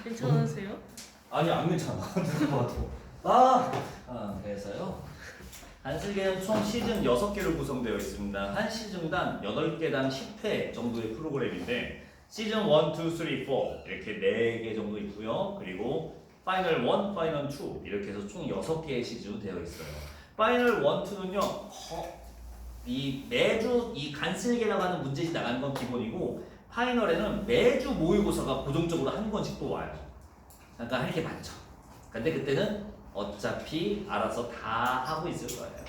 괜찮으세요? 아니 안 괜찮아. 누가 봐도. 그래서요. 간슬개는 총 시즌 6개로 구성되어 있습니다. 한 시즌당 8개당 10회 정도의 프로그램인데 시즌 1, 2, 3, 4 이렇게 4개 정도 있고요. 그리고 파이널 1, 파이널 2 이렇게 해서 총 6개의 시즌으로 되어 있어요. 파이널 1, 2는요. 이 매주 이 간슬개라고 하는 문제집 나가는 건 기본이고 파이널에는 매주 모의고사가 고정적으로 한 권씩 또 와요. 그러니까 할 게 많죠. 근데 그때는 어차피 알아서 다 하고 있을 거예요.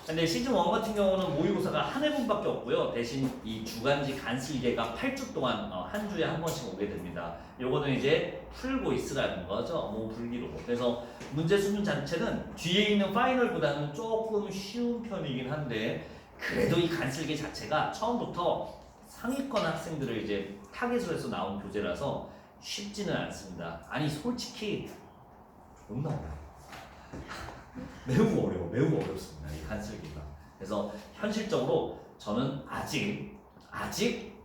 근데 시즌 1 같은 경우는 모의고사가 한 회분밖에 없고요. 대신 이 주간지 간슬개가 8주 동안 한 주에 한 번씩 오게 됩니다. 요거는 이제 풀고 있으라는 거죠. 모불기로. 그래서 문제 수준 자체는 뒤에 있는 파이널보다는 조금 쉬운 편이긴 한데 그래도 이 간슬개 자체가 처음부터 상위권 학생들을 이제 타겟으로 해서 나온 교재라서 쉽지는 않습니다. 아니 솔직히 존나 어려워. 매우 어렵습니다. 이 간슬개가. 그래서 현실적으로 저는 아직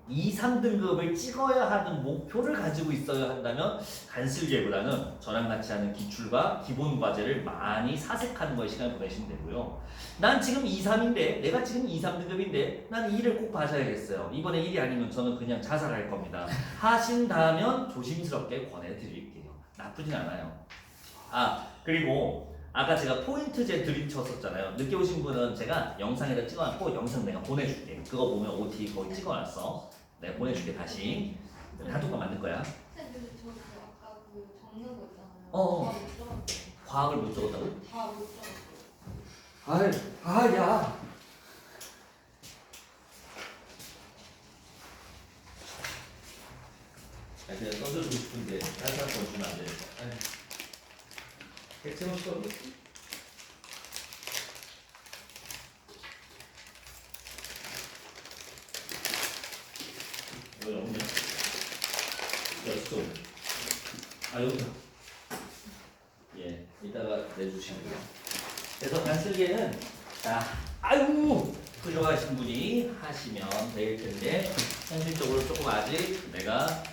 2, 3등급을 찍어야 하는 목표를 가지고 있어야 한다면 간슬개보다는 저랑 같이 하는 기출과 기본 과제를 많이 사색하는 거에 시간을 보내시면 되고요. 난 지금 2, 3인데 내가 지금 2, 3등급인데 난 2를 꼭 봐줘야겠어요. 이번에 1이 아니면 저는 그냥 자살할 겁니다. 하신다면 조심스럽게 권해드릴게요. 나쁘진 않아요. 그리고 아까 제가 포인트제 드립 쳤었잖아요. 늦게 오신 분은 제가 영상에다 찍어놨고 영상 내가 보내줄게. 그거 보면 OT 거기 찍어놨어. 내가 보내줄게 다시. 단톡방 만들 거야. 근데 저 아까 그 적는 거 있잖아요. 어. 다못 적었어요. 과학을 못 적었다고? 다못 적었어요. 야. 그냥 써주고 싶은데 다른 사람 거 주면 안 되니까. 백세원 씨가 어딨지? 여기 없네. 여기다. 예, 이따가 내주시고요. 그래서 간슬개는 훌륭하신 분이 하시면 될 텐데 현실적으로 조금 아직 내가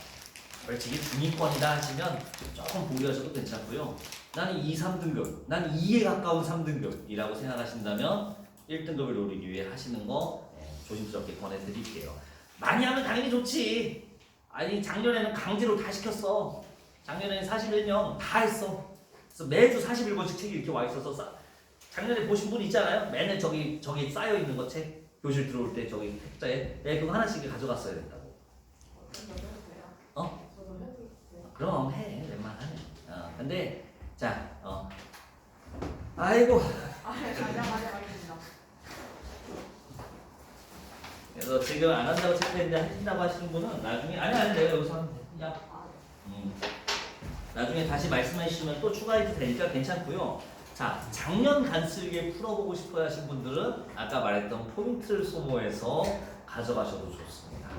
솔직히 중위권이다 하시면 조금 보류하셔도 괜찮고요. 나는 2, 3등급, 나는 2에 가까운 3등급이라고 생각하신다면 1등급을 노리기 위해 하시는 거 조심스럽게 권해드릴게요. 많이 하면 당연히 좋지. 아니 작년에는 강제로 다 시켰어. 작년에는 41명 다 했어. 그래서 매주 41권씩 책이 이렇게 와 있어서 작년에 보신 분 있잖아요. 맨날 저기 쌓여 있는 거 책 교실 들어올 때 저기 책자에 그거 하나씩 가져갔어야 된다고. 그럼 해 웬만하면. 근데 아이고. 그래서 지금 안 한다고 생각했는데 하신다고 하시는 분은 나중에 아니 내가 여기서 하면 돼. 야. 나중에 다시 말씀해 주시면 또 추가해도 되니까 괜찮고요. 자, 작년 간슬개 풀어보고 싶어 하신 분들은 아까 말했던 포인트를 소모해서 가져가셔도 좋습니다.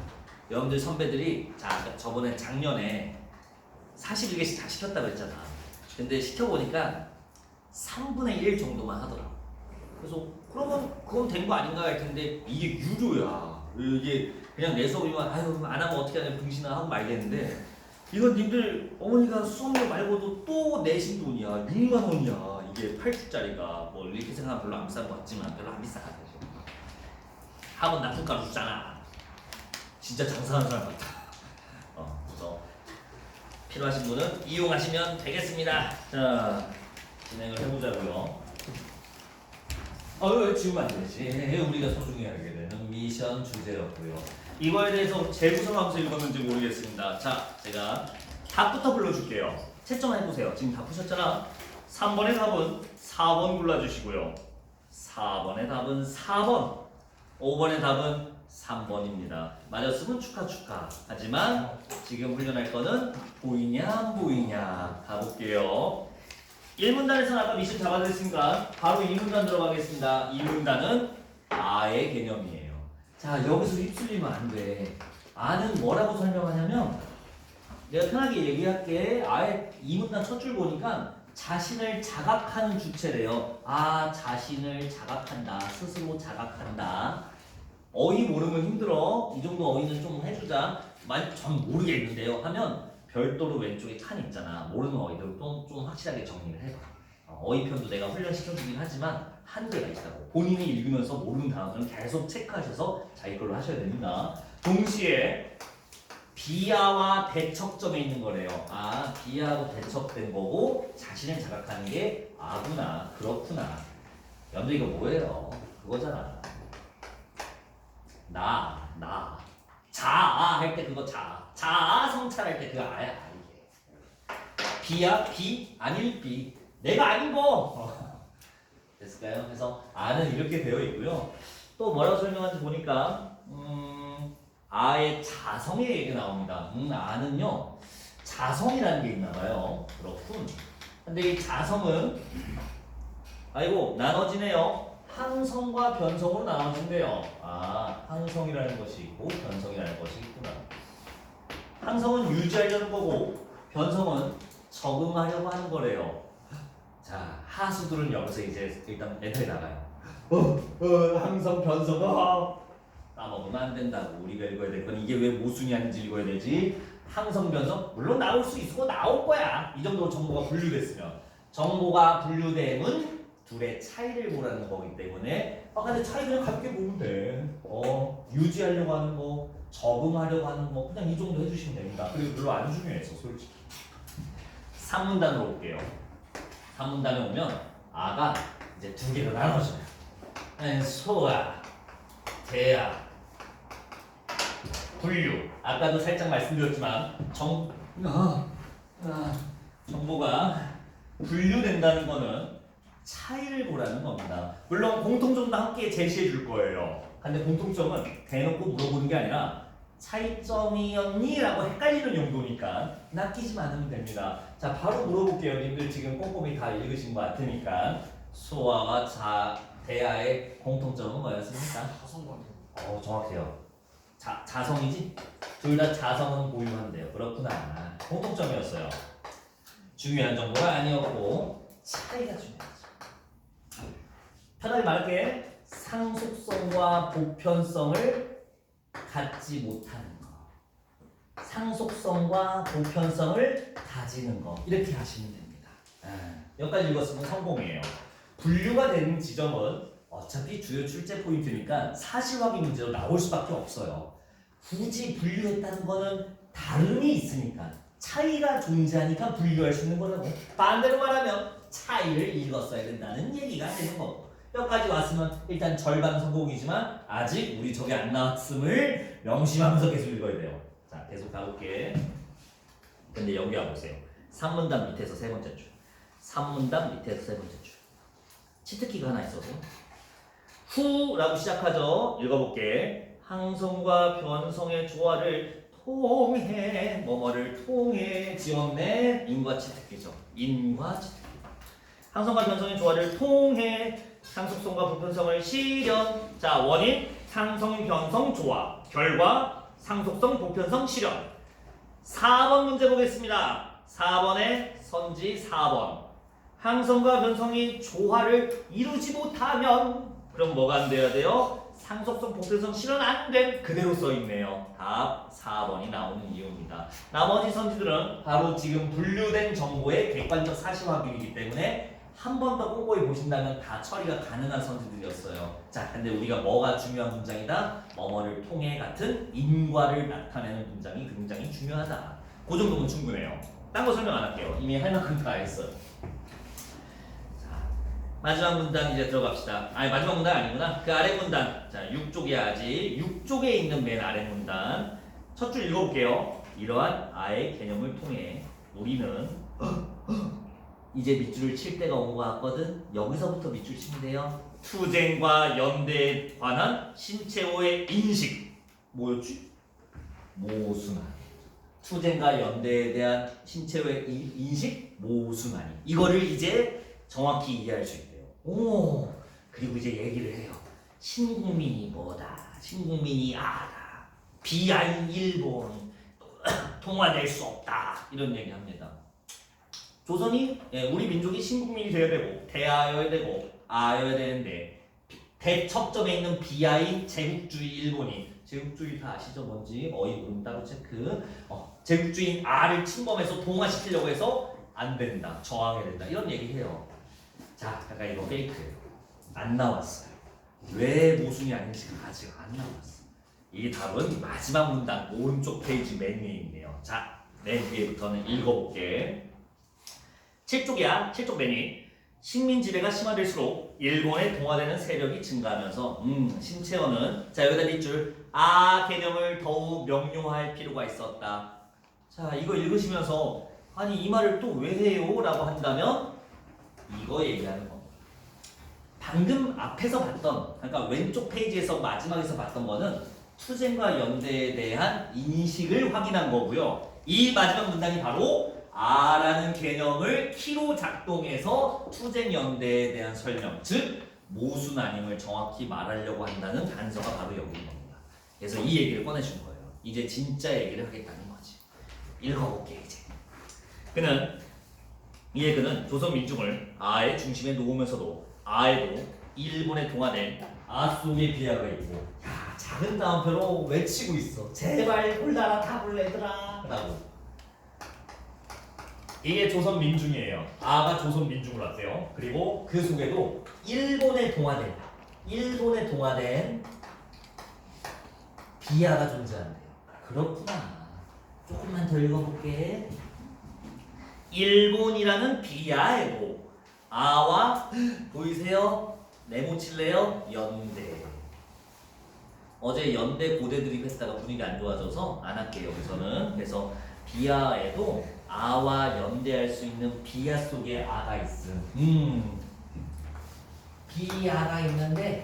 여러분들 선배들이 저번에 작년에 41개씩 다 시켰다고 했잖아. 근데 시켜보니까 3분의 1 정도만 하더라고. 그래서 그러면 그건 된 거 아닌가 할 텐데 이게 유료야. 이게 그냥 내 수업이면 안 하면 어떻게 하냐 병신아 하고 말겠는데 이건 님들 어머니가 수업료 말고도 또 내신 돈이야. 6만 원이야. 이게 8주짜리가 뭐 이렇게 생각하면 별로 안 비싼 것 같지만 별로 안 비싸. 학원 납품가로 주잖아. 진짜 장사하는 사람 같다. 그래서 필요하신 분은 이용하시면 되겠습니다. 자, 진행을 해보자고요. 왜 지우면 안 되지? 우리가 소중히 알게 되는 미션 주제였고요. 이거에 대해서 재구성하면서 읽었는지 모르겠습니다. 자, 제가 답부터 불러줄게요. 채점 해보세요. 지금 다 푸셨잖아. 3번의 답은 4번 골라주시고요. 4번의 답은 4번. 5번의 답은 3번입니다. 맞았으면 축하. 하지만 지금 훈련할 거는 보이냐 안 보이냐 가볼게요. 1문단에서는 아까 미션 잡아드렸으니까 바로 2문단 들어가겠습니다. 2문단은 아의 개념이에요. 자, 여기서 휩쓸리면 안 돼. 아는 뭐라고 설명하냐면 내가 편하게 얘기할게. 아의 2문단 첫 줄 보니까 자신을 자각하는 주체래요. 자신을 자각한다. 스스로 자각한다. 어휘 모르면 힘들어. 이 정도 어휘는 좀 해주자. 전 모르겠는데요 하면 별도로 왼쪽에 칸 있잖아. 모르는 어휘들 좀 확실하게 정리를 해봐. 어휘편도 내가 훈련시켜주긴 하지만 한계가 있다고. 본인이 읽으면서 모르는 단어들은 계속 체크하셔서 자기 걸로 하셔야 됩니다. 동시에 비하와 대척점에 있는 거래요. 아, 비하하고 대척된 거고 자신을 자각하는 게 아구나, 그렇구나. 여러분들 이거 뭐예요? 그거잖아. 나. 자아 할 때 그거 자아 성찰할 때 그 아야, 이게. 비야, 비, 아닐 비. 내가 아닌 거. 됐을까요? 그래서 아는 이렇게 되어 있고요. 또 뭐라고 설명하는지 보니까 아의 자성의 얘기가 나옵니다. 아는요 자성이라는 게 있나 봐요. 그렇군. 근데 이 자성은 아이고 나눠지네요. 항성과 변성으로 나눠진대요. 아, 항성이라는 것이 있고 변성이라는 것이 있구나. 항성은 유지하려는 거고 변성은 적응하려고 하는 거래요. 자, 하수들은 여기서 이제 일단 엔터에 나가요. 항성 변성 까먹으면 안 된다고. 우리가 읽어야 될 건 이게 왜 모순이 아닌지 읽어야 되지. 항성 변성 물론 나올 수 있고 나올 거야. 이 정도로 정보가 분류됐으면. 정보가 분류됨은 둘의 차이를 보라는 거기 때문에 근데 차이 그냥 가볍게 보면 돼. 유지하려고 하는 거, 적응하려고 하는 거 그냥 이 정도 해주시면 됩니다. 그리고 별로 안 중요해서 솔직히. 3문단으로 올게요. 3문단에 오면 아가 이제 두 개로 나눠져요. 소아, 대아, 분류. 아까도 살짝 말씀드렸지만 정보가 분류된다는 거는 차이를 보라는 겁니다. 물론 공통점도 함께 제시해 줄 거예요. 근데 공통점은 대놓고 물어보는 게 아니라 차이점이었니? 라고 헷갈리는 용도니까 낚이지만 않으면 됩니다. 자, 바로 물어볼게요. 님들 지금 꼼꼼히 다 읽으신 것 같으니까 소아와 대아의 공통점은 뭐였습니까? 자성관계. 정확해요. 자성이지? 둘 다 자성은 보유한대요. 그렇구나. 공통점이었어요. 중요한 정보가 아니었고 차이가 중요하죠. 편하게 말할게. 상속성과 보편성을 갖지 못하는 거. 상속성과 보편성을 가지는 거. 이렇게 하시면 됩니다. 여기까지 읽었으면 성공이에요. 분류가 되는 지점은 어차피 주요 출제 포인트니까 사실 확인 문제로 나올 수밖에 없어요. 굳이 분류했다는 거는 다름이 있으니까 차이가 존재하니까 분류할 수 있는 거라고. 반대로 말하면 차이를 읽었어야 된다는 얘기가 되는 거고. 여기까지 왔으면 일단 절반 성공이지만 아직 우리 저게 안 나왔음을 명심하면서 계속 읽어야 돼요. 자, 계속 가볼게. 근데 여기 와보세요. 3문단 밑에서 세 번째 줄. 3문단 밑에서 세 번째 줄. 치트키가 하나 있어서 후라고 시작하죠. 읽어볼게. 항성과 변성의 조화를 통해 뭐뭐를 통해 지었네. 인과 치트키죠. 인과 치트키. 항성과 변성의 조화를 통해 상속성과 보편성을 실현. 자, 원인 상성 변성 조화. 결과 상속성 보편성 실현. 4번 문제 보겠습니다. 4번의 선지 4번. 항성과 변성이 조화를 이루지 못하면 그럼 뭐가 안 돼야 돼요? 상속성 보편성 실현 안 된 그대로 써 있네요. 답 4번이 나오는 이유입니다. 나머지 선지들은 바로 지금 분류된 정보의 객관적 사실 확인이기 때문에 한 번 더 꼼꼼히 보신다면 다 처리가 가능한 선지들이었어요. 자, 근데 우리가 뭐가 중요한 문장이다? 뭐뭐를 통해 같은 인과를 나타내는 문장이 굉장히 중요하다. 그 정도면 충분해요. 딴 거 설명 안 할게요. 이미 할 만큼 다 했어요. 마지막 문단 이제 들어갑시다. 아니, 마지막 문단 아니구나. 그 아래 문단. 자, 6쪽이야지. 6쪽에 있는 맨 아래 문단. 첫 줄 읽어볼게요. 이러한 아의 개념을 통해 우리는 이제 밑줄을 칠 때가 온 것 같거든. 여기서부터 밑줄 치면 돼요. 투쟁과 연대에 관한 신채호의 인식. 뭐였지? 모순하니. 투쟁과 연대에 대한 신채호의 인식? 모순하니. 이거를 이제 정확히 이해할 수 있대요. 오, 그리고 이제 얘기를 해요. 신국민이 뭐다. 신국민이 아다. 비아인 일본 통화될 수 없다. 이런 얘기합니다. 조선이 우리 민족이 신국민이 되어야 되고 대아여야 되고 아여야 되는데 대척점에 있는 비아인 제국주의 일본이 제국주의 다 아시죠? 뭔지 어이 모르면 따로 체크. 제국주의인 R을 침범해서 동화시키려고 해서 안 된다. 저항해야 된다. 이런 얘기해요. 자, 잠깐 이거 페이크예요. 안 나왔어요. 왜 모순이 아닌지가 아직 안 나왔어. 이 답은 마지막 문단 오른쪽 페이지 맨 위에 있네요. 자, 맨 위에부터는 읽어볼게. 7쪽이야. 7쪽 맨 위. 식민 지배가 심화될수록 일본에 동화되는 세력이 증가하면서 신채원은 자 여기다 밑줄 개념을 더욱 명료할 필요가 있었다. 자 이거 읽으시면서 아니 이 말을 또 왜 해요? 라고 한다면 이거 얘기하는 겁니다. 방금 앞에서 봤던 그러니까 왼쪽 페이지에서 마지막에서 봤던 거는 투쟁과 연대에 대한 인식을 확인한 거고요. 이 마지막 문단이 바로 라는 개념을 키로 작동해서 투쟁 연대에 대한 설명, 즉 모순 아님을 정확히 말하려고 한다는 단서가 바로 여기인 겁니다. 그래서 이 얘기를 꺼내준 거예요. 이제 진짜 얘기를 하겠다는 거지. 읽어볼게 이제. 그는 이에 그는 조선민중을 아의 중심에 놓으면서도 아에도 일본에 동화된 속에 비하가 있고 야 작은 다음표로 외치고 있어. 제발 골라라 다 골라 얘들아 라고. 이게 조선민중이에요. 아가 조선민중을 왔대요. 그리고 그 속에도 일본에 동화된 비하가 존재한대요. 그렇구나. 조금만 더 읽어볼게. 일본이라는 비하에도 아와 보이세요? 네모칠래요? 연대. 어제 연대 고대 드립했다가 분위기 안 좋아져서 안 할게요. 여기서는. 그래서 비하에도 아와 연대할 수 있는 비하 속에 아가 있음. 비아가 있는데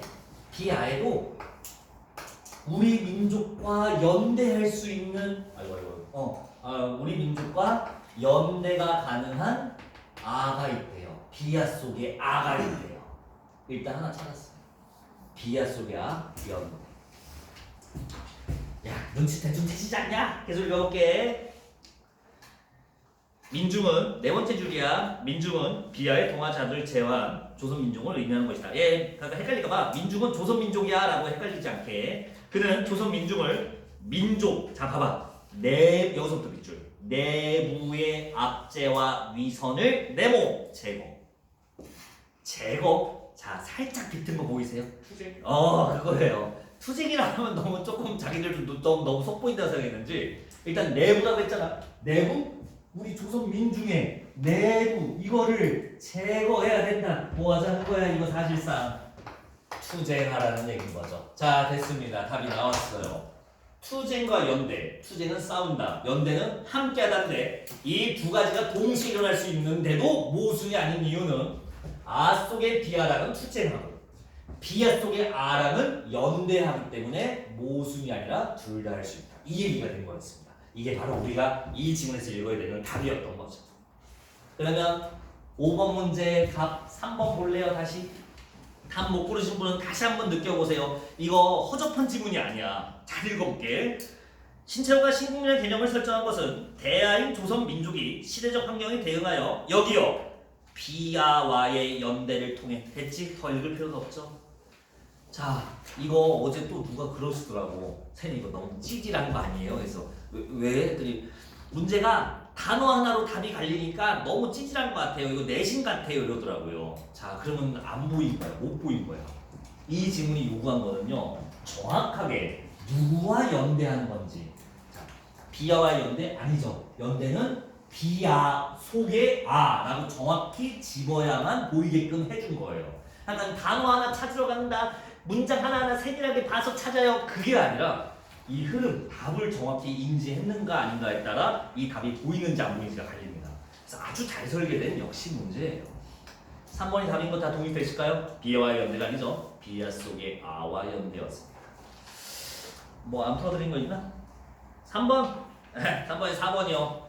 비아에도 우리 민족과 연대할 수 있는 우리 민족과 연대가 가능한 아가 있대요. 비아 속에 아가 있대요. 일단 하나 찾았어요. 비아 속에 연대. 야 눈치 대충 채시지 않냐? 계속 읽어볼게. 민중은 네 번째 줄이야. 민중은 비하의 동화자들 제외한 조선민족을 의미하는 것이다. 그러니까 헷갈릴까봐 민중은 조선민족이야라고 헷갈리지 않게 그는 조선민중을 민족 자 봐봐 여기서부터 밑줄 내부의 압제와 위선을 네모 제거 자 살짝 비튼 거 보이세요? 투쟁. 그거예요. 투쟁이라 하면 너무 조금 자기들도 너무 속보인다 생각했는지 일단 내부라고 했잖아. 내부? 우리 조선민중의 내부 이거를 제거해야 된다. 뭐 하자는 거야 이거 사실상 투쟁하라는 얘기인 거죠. 자 됐습니다. 답이 나왔어요. 투쟁과 연대. 투쟁은 싸운다. 연대는 함께하다인데 이 두 가지가 동시에 일어날 수 있는데도 모순이 아닌 이유는 아 속에 비하랑은 투쟁하고 비하 속에 아랑은 연대하기 때문에 모순이 아니라 둘 다 할 수 있다. 이 얘기가 된 거였습니다. 이게 바로 우리가 이 지문에서 읽어야 되는 답이었던 거죠. 그러면 5번 문제 답 3번 볼래요? 다시 답 못 고르신 분은 다시 한번 느껴보세요. 이거 허접한 지문이 아니야. 잘 읽어볼게. 신채호가 신국민의 개념을 설정한 것은 대하인 조선 민족이 시대적 환경에 대응하여 여기요 비하와의 연대를 통해 됐지? 더 읽을 필요는 없죠. 자 이거 어제 또 누가 그러시더라고. 쌤 이거 너무 찌질한 거 아니에요? 그래서 왜? 했더니 문제가 단어 하나로 답이 갈리니까 너무 찌질한 것 같아요. 이거 내신 같아요 이러더라고요. 자 그러면 안 보인 거야. 못 보인 거야. 이 질문이 요구한 거는요. 정확하게 누구와 연대하는 건지. 자, 비하와 연대 아니죠. 연대는 비하 속에 라고 정확히 집어야만 보이게끔 해준 거예요. 약간 단어 하나 찾으러 간다. 문장 하나하나 세밀하게 봐서 찾아요. 그게 아니라 이 흐름, 답을 정확히 인지했는가 아닌가에 따라 이 답이 보이는지 안 보이는지가 갈립니다. 그래서 아주 잘 설계된 역시 문제예요. 3번이 답인 거 다 동의되실까요? 비하와 연대가 아니죠. 비하 속에 아와 연대였습니다. 뭐 안 풀어드린 거 있나? 3번! 3번에 4번이요.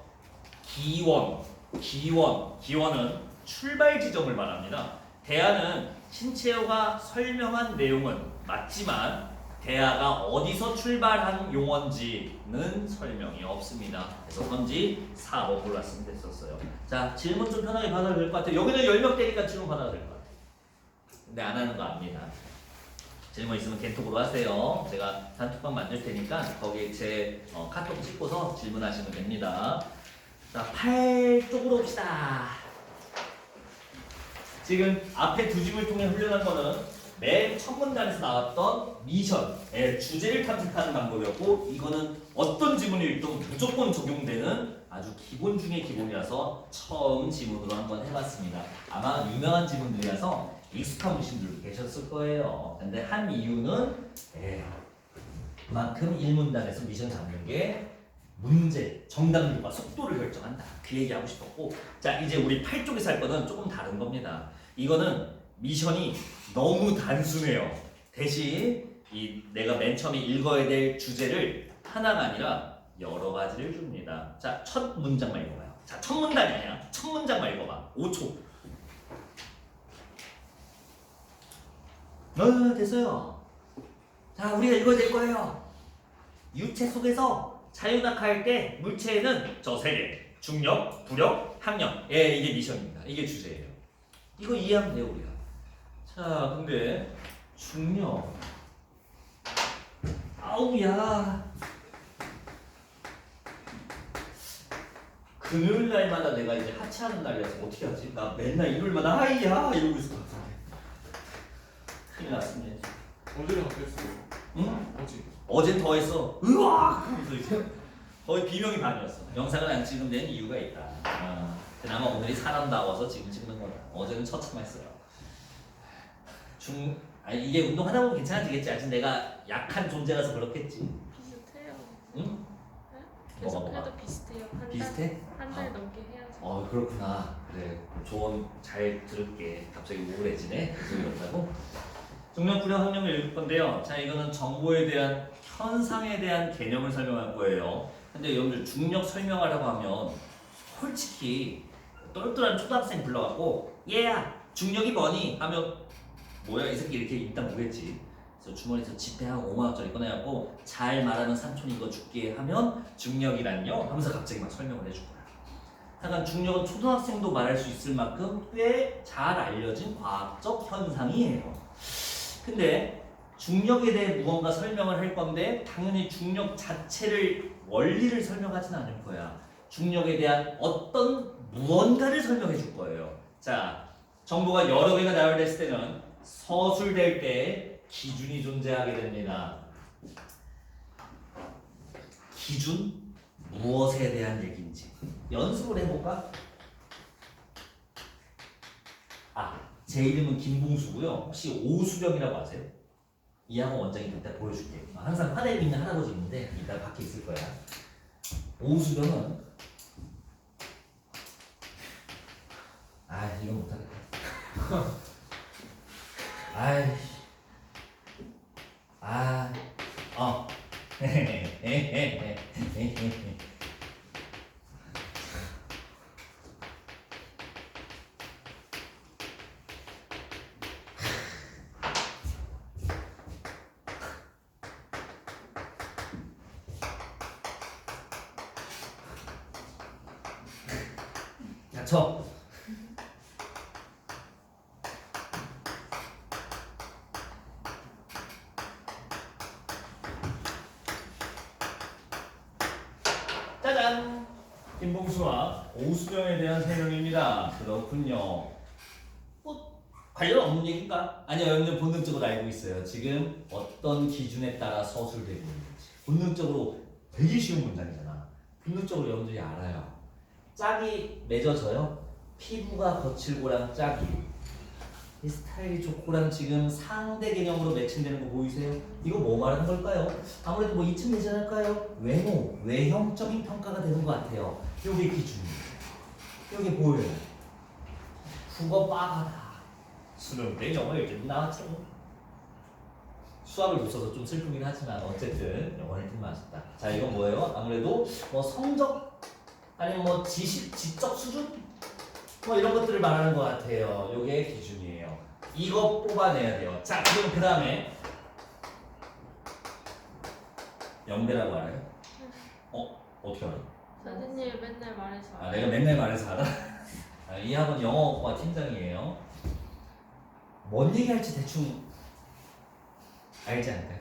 기원은 출발 지점을 말합니다. 대하는 신채호가 설명한 내용은 맞지만 대하가 어디서 출발한 용어인지는 설명이 없습니다. 그래서 선지 4번 골랐으면 됐었어요. 자 질문 좀 편하게 받아도 될 것 같아요. 여기는 10명 되니까 질문 받아도 될 것 같아요. 근데 안 하는 거 압니다. 질문 있으면 겐톡으로 하세요. 제가 단톡방 만들 테니까 거기에 제 카톡 찍고서 질문하시면 됩니다. 자, 8쪽으로 옵시다. 지금 앞에 두 집을 통해 훈련한 거는 맨 첫 문단에서 나왔던 미션의 주제를 탐색하는 방법이었고, 이거는 어떤 지문을 읽도 무조건 적용되는 아주 기본 중의 기본이라서 처음 지문으로 한번 해봤습니다. 아마 유명한 지문들이라서 익숙한 분들도 계셨을 거예요. 근데 한 이유는 그만큼 1문단에서 미션 잡는 게 문제, 정답률과 속도를 결정한다. 그 얘기하고 싶었고, 자 이제 우리 8쪽에서 할 거는 조금 다른 겁니다. 이거는 미션이 너무 단순해요. 대신 이 내가 맨 처음에 읽어야 될 주제를 하나가 아니라 여러 가지를 줍니다. 자, 첫 문장만 읽어봐요. 자, 첫 문단이 아니야. 첫 문장만 읽어봐. 5초. 됐어요. 자, 우리가 읽어야 될 거예요. 유체 속에서 자유낙하할 때 물체에는 저 세 개. 중력, 부력, 항력. 이게 미션입니다. 이게 주제예요. 이거 이해하면 돼요, 우리가. 자, 근데 중력. 아우야. 금요일 날마다 내가 이제 하체하는 날이라서 어떻게 하지? 나 맨날 일요일마다 하이야 이러고 있을 것 같은데. 큰일 났습니다. 어제랑 어땠어요? 응? 어제. 어젠 더 했어. 으악! 하면서 이제 거의 비명이 반이었어. 영상을 안 찍은 데는 이유가 있다. 그나마 오늘이 사람다워서 지금 찍는 거다. 어제는 처참했어요. 이게 운동하다 보면 괜찮아지겠지. 아직 내가 약한 존재라서 그렇겠지. 비슷해요. 응? 네? 뭐가? 계속해도 비슷해요. 비슷해? 한 달 넘게 해야죠. 그렇구나. 그래, 조언 잘 들을게. 갑자기 우울해지네. 그 소리 없다고. 중력, 부력, 항력을 읽을 건데요. 자, 이거는 정보에 대한 현상에 대한 개념을 설명할 거예요. 근데 여러분들 중력 설명하려고 하면 솔직히 똘똘한 초등학생 불러갖고 얘야 중력이 뭐니? 하면 뭐야 이 새끼 이렇게 일단 보겠지. 그래서 주머니에서 지폐 한 5만 원짜리 꺼내갖고 잘 말하는 삼촌 이거 줄게 하면 중력이란요 하면서 갑자기 막 설명을 해줄 거야. 하여간 중력은 초등학생도 말할 수 있을 만큼 꽤 잘 알려진 과학적 현상이에요. 근데 중력에 대해 무언가 설명을 할 건데 당연히 중력 자체를 원리를 설명하진 않을 거야. 중력에 대한 어떤 무언가를 설명해 줄 거예요. 자, 정보가 여러 개가 나열됐을 때는 서술될 때 기준이 존재하게 됩니다. 기준? 무엇에 대한 얘기인지 연습을 해볼까? 제 이름은 김봉수고요. 혹시 오수병이라고 아세요? 이 학원 원장이 그때 보여줄게. 항상 화내고 있는 할아버지 있는데 이따 밖에 있을 거야. 오수병은 이건 못하겠다. 쳐. 짜잔! 김봉수와 오수병에 대한 설명입니다. 그렇군요. 관련 없는 얘기인가? 아니요, 여러분들 본능적으로 알고 있어요. 지금 어떤 기준에 따라 서술되고 있는지. 본능적으로 되게 쉬운 문장이잖아. 본능적으로 여러분들이 알아요. 짝이 맺어져요. 피부가 거칠고랑 짝이. 이 스타일이 좋고랑 지금 상대 개념으로 매칭되는 거 보이세요? 이거 뭐 말하는 걸까요? 아무래도 뭐 이쯤 되지 않을까요? 외모, 외형적인 평가가 되는 것 같아요. 요게 기준이에요. 요게 보여요. 국어 빠가다. 수능 때 영어 1점 나왔죠. 수학을 못 써서 좀 슬프긴 하지만 어쨌든 영어 1점 맞았다. 자, 이건 뭐예요? 아무래도 뭐 성적 아니면 뭐 지적 수준? 뭐 이런 것들을 말하는 것 같아요. 요게 기준이에요. 이거 뽑아내야 돼요. 자, 그럼 그 다음에 영배라고 알아요? 어떻게 알아? 선생님이 맨날 말해서. 내가 맨날 말해서 알아? 이 학원 영어과 팀장이에요. 뭔 얘기할지 대충 알지 않을까요?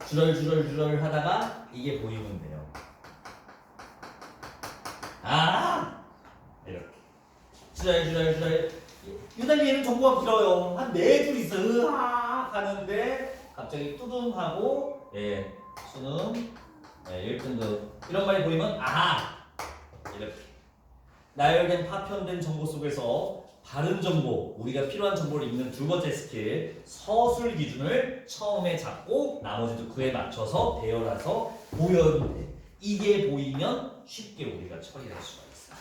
주럴 하다가 이게 보이면 돼요. 아! 이렇게. 주럴. 유달리 얘는 정보가 길어요. 한 4줄 있어. 으악! 하는데 갑자기 뚜둥하고 예, 수능 1등급 이런 말이 보이면 아하! 이렇게. 나열된 파편된 정보 속에서 바른 정보, 우리가 필요한 정보를 읽는 두 번째 스킬 서술 기준을 처음에 잡고 나머지도 그에 맞춰서 배열해서 보여주면 돼. 이게 보이면 쉽게 우리가 처리할 수가 있어.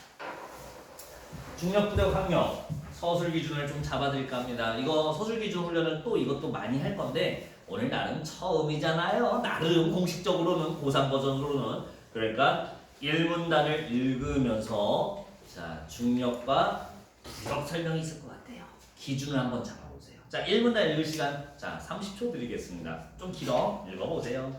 중력, 부력, 학력 서술 기준을 좀 잡아드릴까 합니다. 이거 서술 기준 훈련은 또 이것도 많이 할 건데 오늘 나름 처음이잖아요. 나름 공식적으로는 고3 버전으로는 그러니까 1문단을 읽으면서 자 중력과 부력 설명이 있을 것 같아요. 기준을 한번 잡아보세요. 자 1문단 읽을 시간 자 30초 드리겠습니다. 좀 길어 읽어보세요.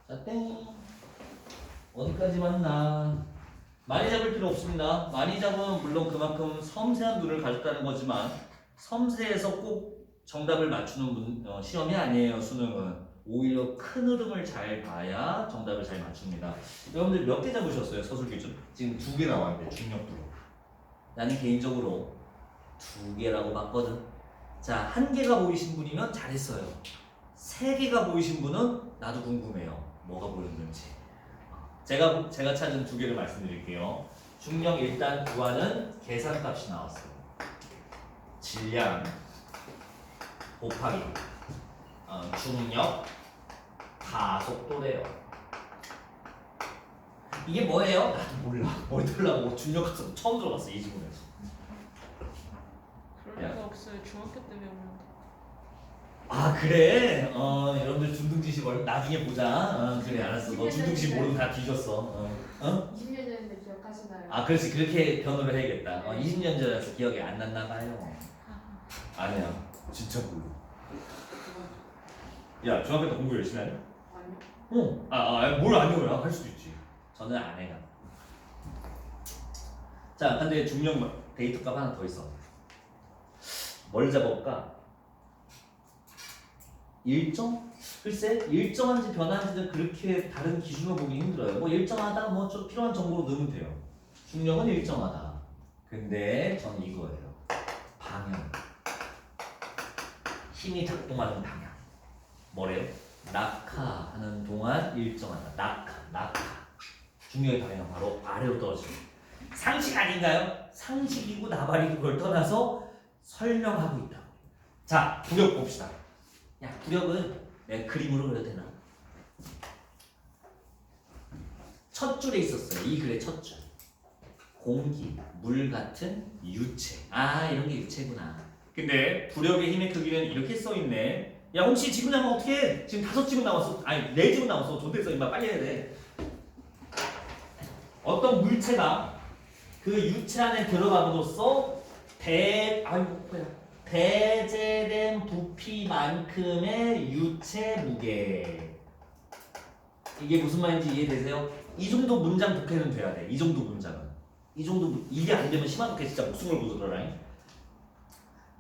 자, 땡. 어디까지 맞나? 많이 잡을 필요 없습니다. 많이 잡으면 물론 그만큼 섬세한 눈을 가졌다는 거지만 섬세해서 꼭 정답을 맞추는 시험이 아니에요. 수능은 오히려 큰 흐름을 잘 봐야 정답을 잘 맞춥니다. 여러분들 몇 개 잡으셨어요? 서술 기준? 지금 2개 나왔는데 중력도. 나는 개인적으로 2개라고 봤거든. 자, 1개가 보이신 분이면 잘했어요. 3개가 보이신 분은 나도 궁금해요. 뭐가 보였는지. 제가 찾은 2개를 말씀드릴게요. 중력 일단 구하는 계산값이 나왔어요. 질량 곱하기 중력 가속도래요. 이게 뭐예요? 나도 몰라. 뭐더라고. 중력 가속도 처음 들어봤어 이 지문에서. 그럴 리가 없어요. 중학교 때 배우는데. 아 그래? 여러분들 중등지식 나중에 보자. 그래 알았어. 너 중등지식 모르면 다 뒤졌어. 20년 전인데 기억하시나요? 아 그렇지 그렇게 변호를 해야겠다. 20년 전이라서 기억이 안 났나 봐요. 아니야 진짜 몰라. 야 중학교 때 공부 열심히 하냐? 아니요. 뭘 아니오야 할 수도 있지. 저는 안 해요. 자 근데 중력 데이터 값 하나 더 있어. 뭘 잡아볼까? 일정? 글쎄 일정한지 변한지는 그렇게 다른 기준으로 보기 힘들어요. 뭐 일정하다 뭐 좀 필요한 정보로 넣으면 돼요. 중력은 일정하다. 근데 저는 이거예요. 방향. 힘이 작동하는 방향. 뭐래요? 낙하하는 동안 일정하다. 낙하. 중력의 방향은 바로 아래로 떨어집니다. 상식 아닌가요? 상식이고 나발이고 그걸 떠나서 설명하고 있다. 자, 부력 봅시다. 야, 부력은 내가 그림으로 그려도 되나? 첫 줄에 있었어요. 이 글의 첫 줄. 공기, 물 같은 유체. 아, 이런 게 유체구나. 근데 부력의 힘의 크기는 이렇게 써있네. 야, 혹시 지금 나면 어떻게 해? 지금 5지문 남았어. 아니, 4지문 남았어. 존댓어. 임마 빨리 해야 돼. 어떤 물체가 그 유체 안에 들어감으로써 배제된 부피만큼의 유체 무게. 이게 무슨 말인지 이해되세요? 이 정도 문장 독해는 돼야 돼. 이 정도 문장은. 이게 안 되면 심한 독해 진짜 목숨을 부르더라.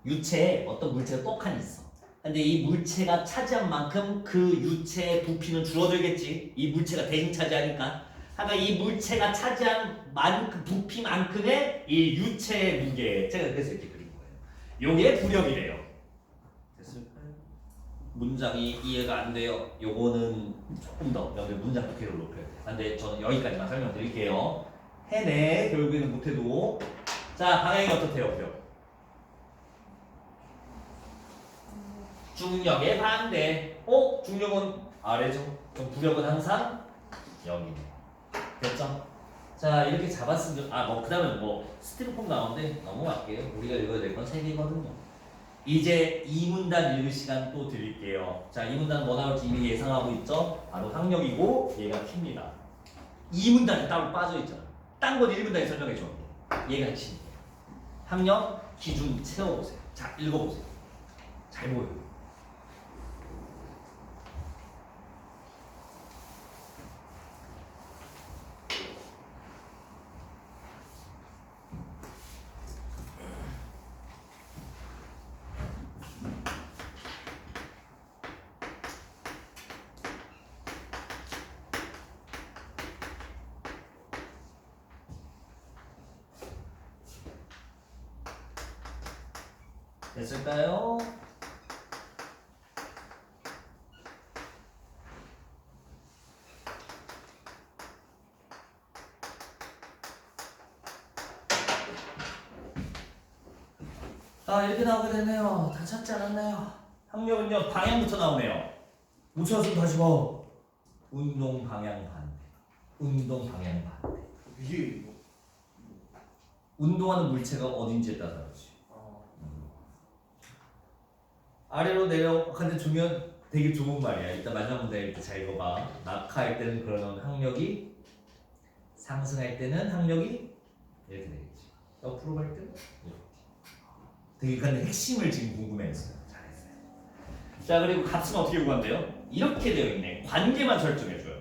유체에 어떤 물체가 똑하니 있어. 근데 이 물체가 차지한 만큼 그 유체의 부피는 줄어들겠지. 이 물체가 대신 차지하니까. 하여간 이 물체가 차지한 부피만큼의 이 유체의 무게. 제가 그래서 이렇게 그린 거예요. 요게 부력이래요. 됐을까요? 문장이 이해가 안 돼요. 요거는 조금 더 여기 문장 독해를 높여야 돼. 근데 저는 여기까지만 설명드릴게요. 해내 결국에는 못해도. 자 방향이 어떻대요? 부력. 중력의 반대. 중력은 아래죠. 그럼 부력은 항상 여기네. 됐죠? 자 이렇게 잡았으면 그 다음에 스티로폼 나오는데 넘어갈게요. 우리가 읽어야 될 건 3개거든요. 이제 이 문단 읽을 시간 또 드릴게요. 자, 이 문단 뭐 나올지 이미 예상하고 있죠? 바로 학력이고 얘가 키입니다. 이 문단이 따로 빠져 있잖아. 딴 건 1문단에 설명해 줘. 얘가 핵심이에요. 학력 기준 채워보세요. 자, 읽어보세요. 잘 보여요. 됐을까요? 아, 이렇게 나오게 되네요. 다 찾지 않았나요? 학력은요, 방향부터 나오네요. 못 찾았으면 다시 봐. 운동 방향 반대. 운동 방향 반대. 이게 뭐? 운동하는 물체가 어딘지에 따라 다르지. 아래로 내려. 근데 중요한 되게 좋은 말이야. 일단 마지막 문제 이렇게 잘 읽어봐. 낙하할 때는 그러면 학력이 상승할 때는 학력이 이렇게 되겠지. 옆으로 갈 때는 이렇게. 되게 근데 핵심을 지금 궁금해했어요. 잘했어요. 자, 그리고 값은 어떻게 구한대요? 이렇게 되어 있네. 관계만 설정해줘요.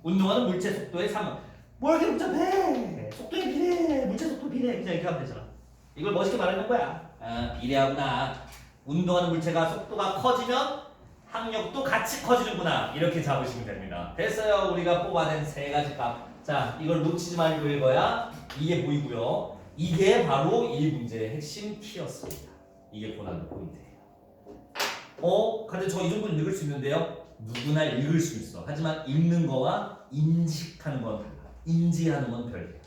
운동하는 물체 속도의 상황. 뭐 이렇게 복잡해? 속도에 비례해. 물체 속도 비례해. 그냥 이렇게 하면 되잖아. 이걸 멋있게 말하는 거야. 아, 비례하구나. 운동하는 물체가 속도가 커지면 학력도 같이 커지는구나. 이렇게 잡으시면 됩니다. 됐어요. 우리가 뽑아낸 세 가지 값. 자, 이걸 놓치지 말고 읽어야 이게 보이고요. 이게 바로 이 문제의 핵심 키였습니다. 이게 고난도 포인트예요. 근데 저 이 정도는 읽을 수 있는데요. 누구나 읽을 수 있어. 하지만 읽는 거와 인식하는 건 달라. 인지하는 건 별개야.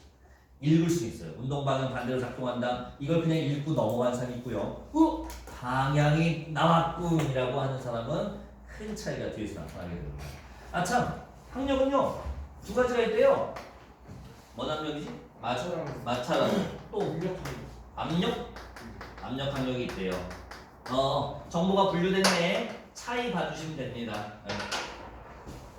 읽을 수 있어요. 운동 방향 반대로 작동한다. 이걸 그냥 읽고 넘어간 사람이 있고요. 방향이 나왔군이라고 하는 사람은 큰 차이가 뒤에서 나타나게 됩니다. 아 참, 학력은요 두 가지가 있대요. 뭔 학력이지? 마찰학. 또 압력? 압력 학력이 있대요. 정보가 분류됐네. 차이 봐주시면 됩니다. 네.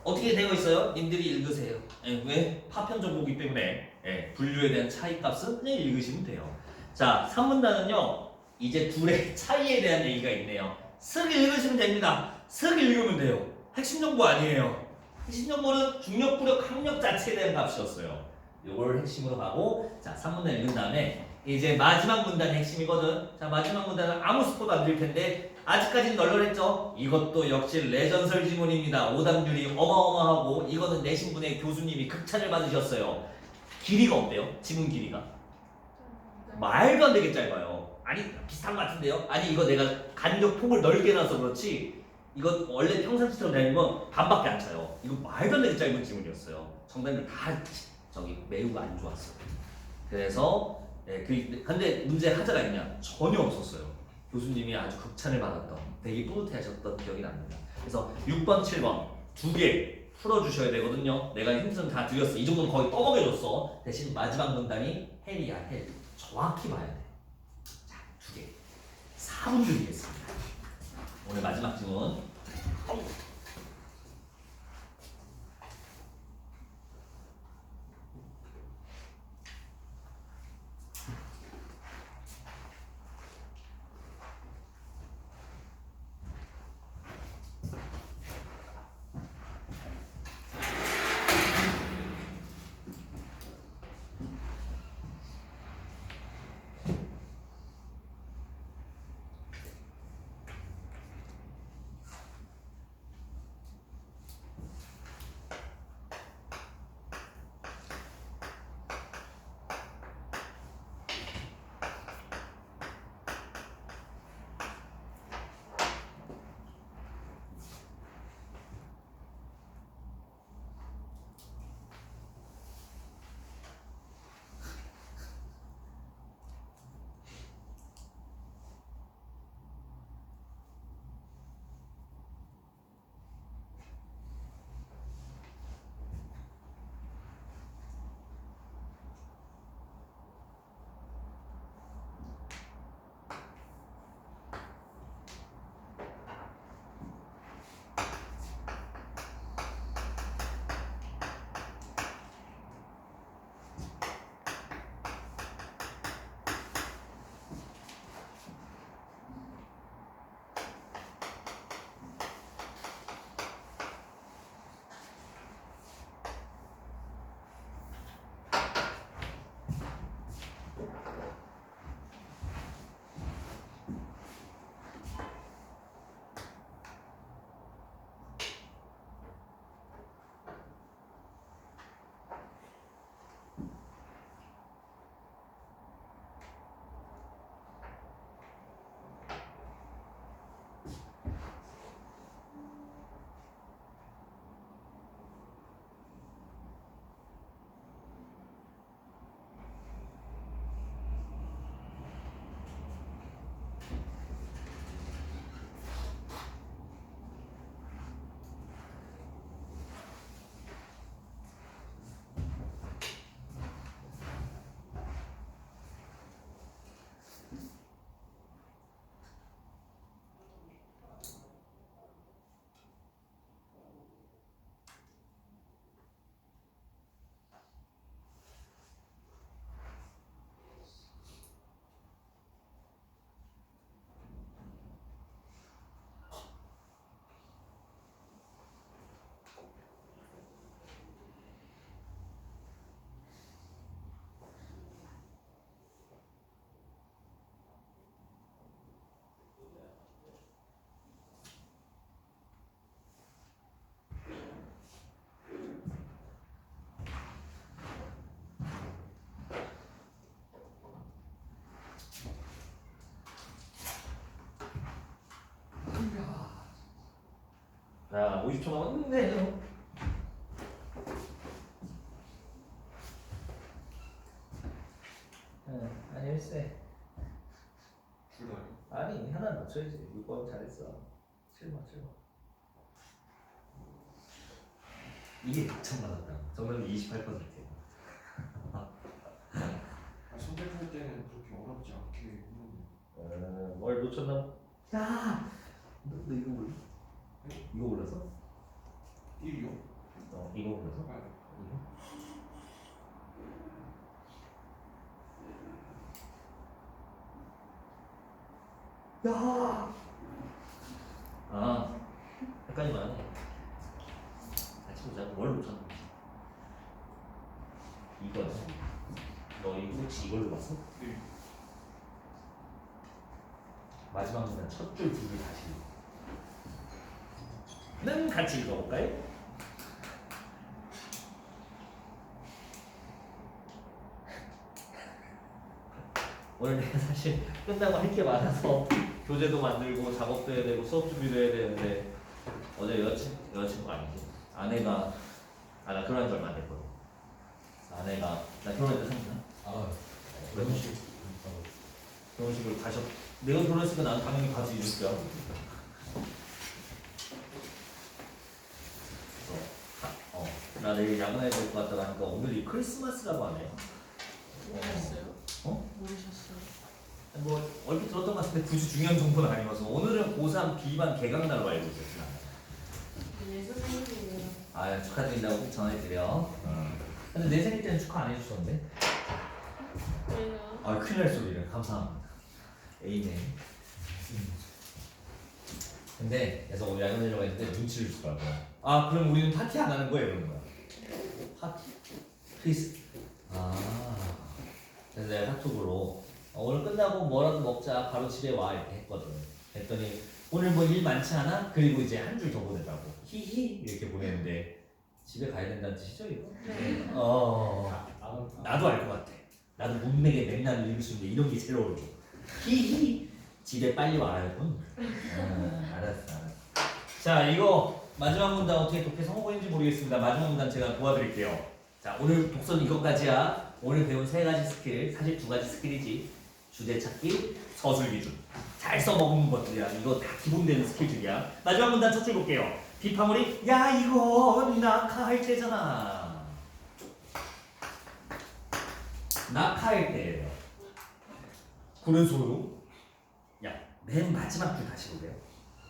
어떻게 되어 있어요? 님들이 읽으세요. 네, 왜? 파편 정보이기 때문에 분류에 대한 차이 값은 그냥 읽으시면 돼요. 자, 3문단은요 이제 둘의 차이에 대한 얘기가 있네요. 쓱 읽으시면 됩니다. 쓱 읽으면 돼요. 핵심 정보 아니에요. 핵심 정보는 중력, 부력, 학력 자체에 대한 값이었어요. 이걸 핵심으로 가고, 자, 3문단 읽은 다음에 이제 마지막 문단이 핵심이거든. 자, 마지막 문단은 아무 스포도 안 될 텐데 아직까지는 널널했죠? 이것도 역시 레전설 지문입니다. 오답률이 어마어마하고 이거는 내신 분의 교수님이 극찬을 받으셨어요. 길이가 어때요? 지문 길이가? 말도 안 되게 짧아요. 아니 비슷한 것 같은데요? 아니 이거 내가 간격 폭을 넓게 놔서 그렇지 이거 원래 평상시처럼 다니면 반밖에 안 차요. 이거 말도 안 되게 짧은 지문이었어요. 정답률 다 저기 매우 안 좋았어요. 그래서 근데 문제 하자가 있냐? 전혀 없었어요. 교수님이 아주 극찬을 받았던 되게 뿌듯해하셨던 기억이 납니다. 그래서 6번, 7번 두 개 풀어주셔야 되거든요. 내가 힌트는 다 드렸어. 이 정도는 거의 떠먹여줬어. 대신 마지막 문단이 헬이야 헬. 정확히 봐야 돼. 자, 두 개. 4분 드리겠습니다. 오늘 마지막 질문. 자, 50초 남았는데요. 아니 글쎄. 둘다 아니 하나 맞춰야지. 6번 잘했어. 7번. 이게 극찬 받았다. 정답이 28%예요. 선택할 때는 그렇게 어렵지 않게 했는데. 뭘 놓쳤나? 야, 너 이거 몰라? 이거 몰라서? 1이요? 이거 몰라서? 이거? 야, 헷갈리면 안 해. 같이 보자. 뭘 놓쳤나? 이거야. 너 이거 혹시 이걸로 봤어? 네. 마지막 문단 첫 줄, 두 줄 다시. 는 같이 읽어볼까요? 오늘 내가 사실 끝나고 할 게 많아서 교재도 만들고 작업도 해야 되고 수업 준비도 해야 되는데 어제 여자친구 아니지? 아내가 나 결혼한 지 얼마 안 됐거든. 아내가 나 결혼했다 생각나? 결혼식을 가셨. 내가 결혼했으니까 난 당연히 가서 이럴 거야. 나 내일 야근해야 될 것 같다고 하니까 오늘이 크리스마스라고 하네요. 모르셨어요? 어? 모르셨어요? 뭐 얼핏 들었던 것 같은데 굳이 중요한 정보는 아니어서 오늘은 고3 B반 개강날로 알고 있었구나. 예수 생일이에요. 아 축하드린다고 꼭 전해드려. 근데 내 생일 때는 축하 안 해주셨는데? 왜요? 아 큰일 날 소리를 감사합니다. 에이네. 근데 그래서 오늘 야근 하려고 했는데 눈치를 주더라고요. 아 그럼 우리는 파티 안 하는 거야 이러는 거야. 파티? 크리스. 그래서 내가 카톡으로 오늘 끝나고 뭐라도 먹자 바로 집에 와 이렇게 했거든. 했더니 오늘 뭐 일 많지 않아? 그리고 이제 한 줄 더 보내더라고. 히히 이렇게 보내는데 집에 가야 된다는 뜻이죠 이거? 네. 나도 알 것 같아. 나도 문맥에 맨날 읽을 수 있는데 이런 게 제일 어려워. 히히 집에 빨리 와야군. 알았어. 자 이거 마지막 문단 어떻게 독해 성공했는지 모르겠습니다. 마지막 문단 제가 도와드릴게요. 자 오늘 독서는 이것까지야. 오늘 배운 3가지 스킬, 사실 2가지 스킬이지. 주제 찾기, 서술 기준. 잘 써먹는 것들이야. 이거 다 기본되는 스킬들이야. 마지막 문단 첫 줄 볼게요. 빗방울이 야 이거 낙하할 때잖아. 낙하할 때예요. 그래서요? 야, 맨 마지막 줄 다시 보세요.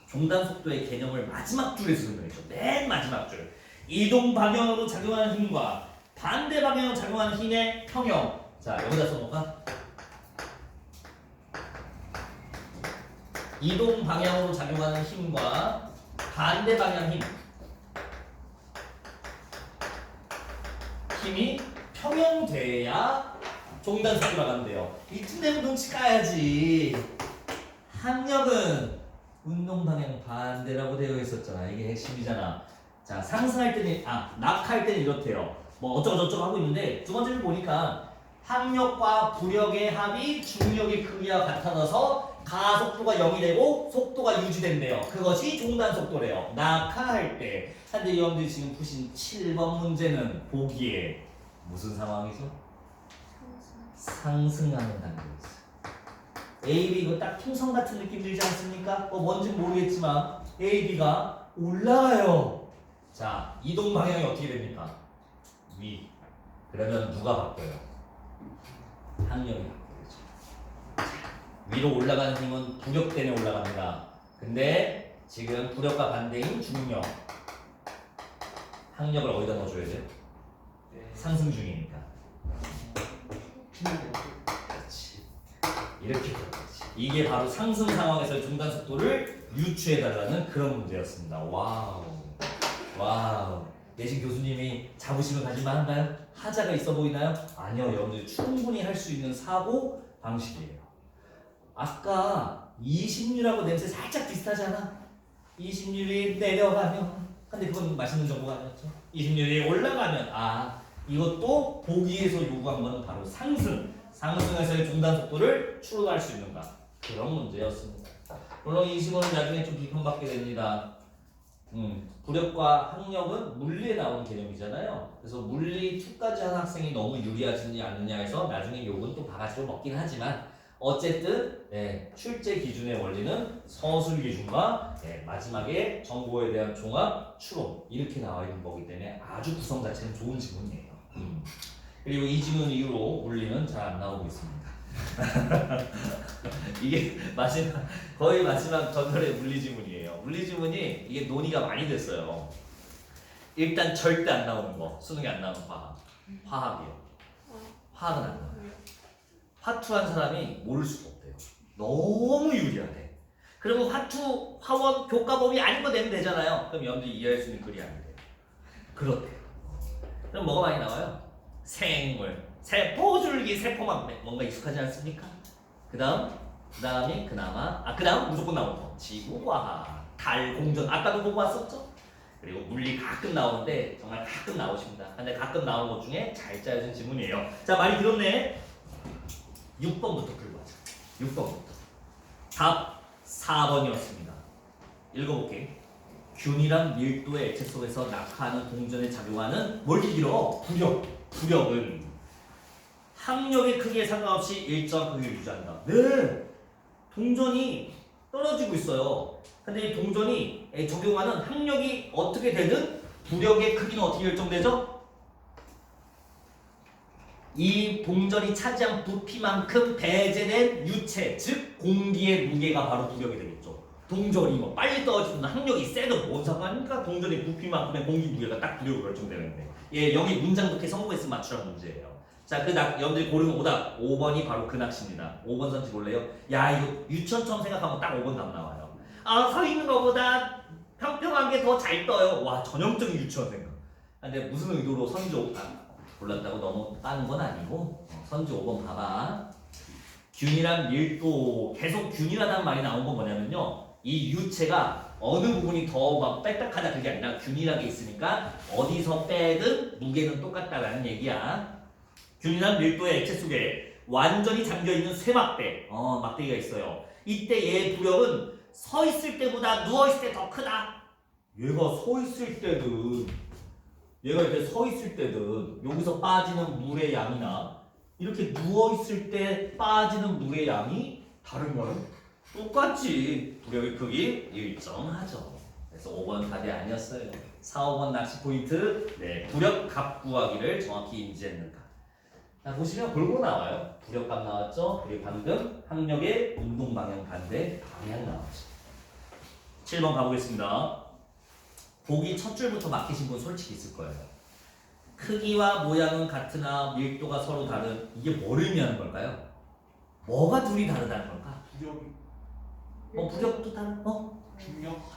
종단 속도의 개념을 마지막 줄에서 설명했죠. 맨 마지막 줄. 이동 방향으로 작용하는 힘과 반대 방향으로 작용하는 힘의 평형. 자, 여기다 써볼까? 이동 방향으로 작용하는 힘과 반대 방향 힘. 힘이 평형돼야 종단 속도가 간대요. 이쯤 되면 눈치 까야지. 항력은 운동 방향 반대라고 되어 있었잖아. 이게 핵심이잖아. 자, 상승할 때는 낙할 때는 이렇대요. 뭐 어쩌고저쩌고 하고 있는데 두 번째를 보니까 항력과 부력의 합이 중력의 크기와 같아져서 가속도가 0이 되고 속도가 유지된대요. 그것이 종단 속도래요. 낙하할 때. 근데 여러분들이 지금 푸신 7번 문제는 보기에 무슨 상황이죠? 상승하는 단계였어요. A, B 이거 딱 풍선 같은 느낌 들지 않습니까? 뭔지는 모르겠지만 A, B가 올라가요. 자, 이동 방향이 어떻게 됩니까? 위. 그러면 누가 바뀌어요? 항력이 바뀌죠. 위로 올라가는 힘은 부력 때문에 올라갑니다. 근데 지금 부력과 반대인 중력. 항력을 어디다 넣어줘야 돼요? 상승 중이니까. 그렇지. 이렇게 그렇지. 이게 바로 상승 상황에서 중단 속도를 유추해달라는 그런 문제였습니다. 와우. 내신 교수님이 자부심을 가질만 한가요? 하자가 있어 보이나요? 아니요. 여러분들이 충분히 할 수 있는 사고 방식이에요. 아까 20류하고 냄새 살짝 비슷하지 않아? 20류이 내려가면 근데 그건 맛있는 정보가 아니었죠. 20류이 올라가면 이것도 보기에서 요구한 거는 바로 상승에서의 중단 속도를 추론할 수 있는가 그런 문제였습니다. 물론 이 시험은 나중에 좀 비판받게 됩니다. 부력과 학력은 물리에 나오는 개념이잖아요. 그래서 물리 2까지 한 학생이 너무 유리하지 않느냐 해서 나중에 욕은 또 바가지로 먹긴 하지만 어쨌든 출제 기준의 원리는 서술 기준과 마지막에 정보에 대한 종합, 추론 이렇게 나와 있는 거기 때문에 아주 구성 자체는 좋은 지문이에요. 그리고 이 지문 이후로 물리는 잘 안 나오고 있습니다. 이게 거의 마지막 전설의 물리 지문이에요. 물리 지문이 이게 논의가 많이 됐어요. 일단 절대 안 나오는 거, 수능에 안 나오는 화학이요. 화학은 안 나와요. 화투한 사람이 모를 수가 없대요. 너무 유리하대. 그러면 화투, 화원, 교과법이 아닌 거 내면 되잖아요. 그럼 여러분들이 이해할 수 있는 글이 아니래요. 그렇대요. 그럼 뭐가 많이 나와요? 생물, 세포, 줄기, 세포만 뭔가 익숙하지 않습니까? 그 다음이 그나마 그 다음 무조건 나오는 거 지구과학, 달, 공전 아까도 보고 왔었죠? 그리고 물리 가끔 나오는데 정말 가끔 나오십니다. 근데 가끔 나오는 것 중에 잘 짜여진 지문이에요. 자, 많이 들었네. 6번부터 풀고 하자. 6번부터 답 4번이었습니다. 읽어볼게. 균이랑 밀도의 액체 속에서 낙하하는 동전에 작용하는 뭘 길어? 부력은 학력의 크기에 상관없이 일정 크기를 유지한다. 네, 동전이 떨어지고 있어요. 근데 이 동전이 적용하는 학력이 어떻게 되든 부력의 크기는 어떻게 결정되죠? 이 동전이 차지한 부피만큼 배제된 유체, 즉 공기의 무게가 바로 부력이 되겠죠. 동전이 뭐 빨리 떨어지는 학력이 세도 뭔 상관입니까? 동전의 부피만큼의 공기 무게가 딱 부력으로 결정되는데. 여기 문장 듣기 성공했으면 맞추라는 문제예요. 자, 여러분들이 고르는 오답 5번이 바로 그 낚시입니다. 5번 선지 볼래요? 야, 이거 유치원처럼 생각하면 딱 5번 답 나와요. 서 있는 것보다 평평한 게 더 잘 떠요. 와, 전형적인 유치원 생각. 근데 무슨 의도로 선지 골랐다고 너무 빠는 건 아니고 선지 5번 봐봐. 균이랑 밀도, 계속 균이라는 말이 나온 건 뭐냐면요, 이 유체가 어느 부분이 더 막 빽빽하다 그게 아니라 균일하게 있으니까 어디서 빼든 무게는 똑같다라는 얘기야. 균이랑 밀도의 액체 속에 완전히 잠겨있는 쇠막대, 막대기가 있어요. 이때 얘의 부력은 서 있을 때보다 누워 있을 때 더 크다. 얘가 서 있을 때든 얘가 이렇게 서 있을 때든 여기서 빠지는 물의 양이나 이렇게 누워 있을 때 빠지는 물의 양이 다른가요? 똑같지. 부력의 크기 일정하죠. 그래서 5번 답이 아니었어요. 4, 5번 낚시 포인트. 부력 값 구하기를 정확히 인지했는가. 자, 보시면 골고루 나와요. 부력 값 나왔죠. 그리고 방금 학력의 운동 방향 반대 방향 나왔죠. 7번 가보겠습니다. 보기 첫 줄부터 막히신 분 솔직히 있을 거예요. 크기와 모양은 같으나 밀도가 서로 다른, 이게 뭘 의미하는 걸까요? 뭐가 둘이 다르다는 걸까? 부력이 부력도 다른? 중력